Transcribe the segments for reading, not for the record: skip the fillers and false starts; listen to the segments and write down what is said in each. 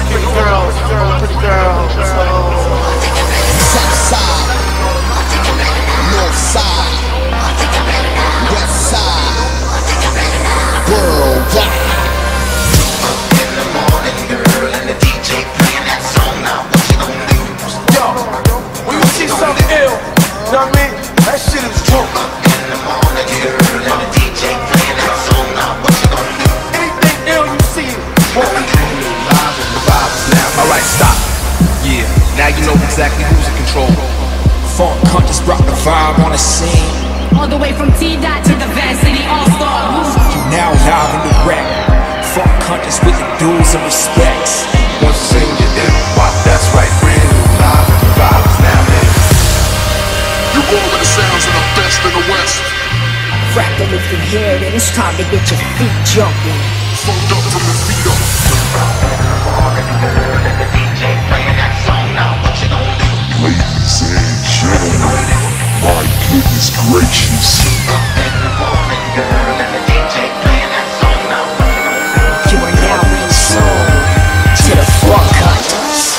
pretty girls, pretty girls. South side, north side, west side, worldwide. In the morning, girl, and the DJ playing that song. Now what you gonna do? Yo, when you see something ill, you know what I mean? That shit is true. In the morning, girl, and the DJ playing that song. Now what you gonna do? Anything ill you see, what we do. Live in the vibes now. Alright, stop. Yeah, now you know exactly who's in control. Funk Hunters brought the vibe on the scene. All the way from T-Dot to the Van City All-Stars. You now live in the wreck. Funk Hunters with the dues and respects. Once you sing your dip, watch, that's right, brand new. Live in the vibes now, man. You're all of the sounds of the best in the West. Fractal, if you hear it, it's time to get your feet jumping. Funked up from the feet up. The DJ playing that song. Now what you gonna do? Ladies and gentlemen, my goodness gracious. In the morning, girl, and the DJ playing that song. Now what you gonna do? You are now in zone to the Funk Hunters.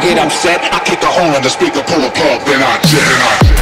Get upset, I kick a hole in the speaker, pull a plug, then I jet.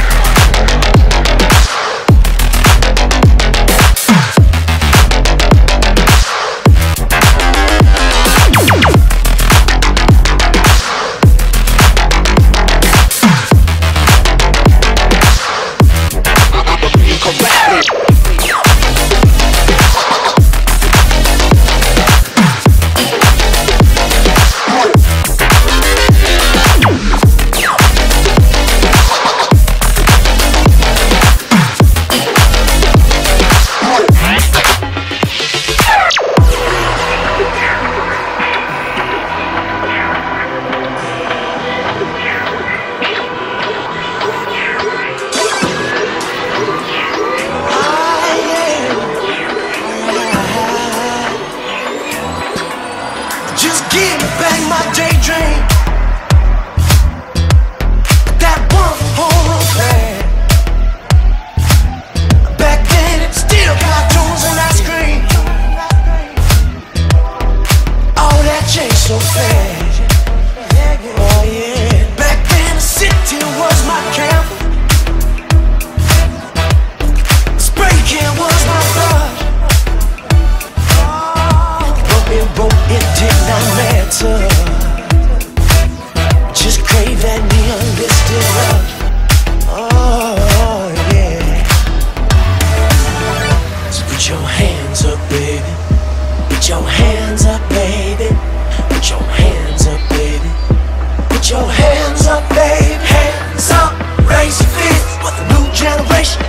Just give me back my daydream. That one whole plan. Back then it still got tunes and ice cream. All that changed so fast. Oh yeah. Back then the city was my camp. Spray can was my brush. It did not matter. Just crave that neon-listed rush. Oh yeah. So put your hands up, baby. Put your hands up, baby. Put your hands up, baby. Put your hands up, baby. Hands up, raise your fist for the new generation.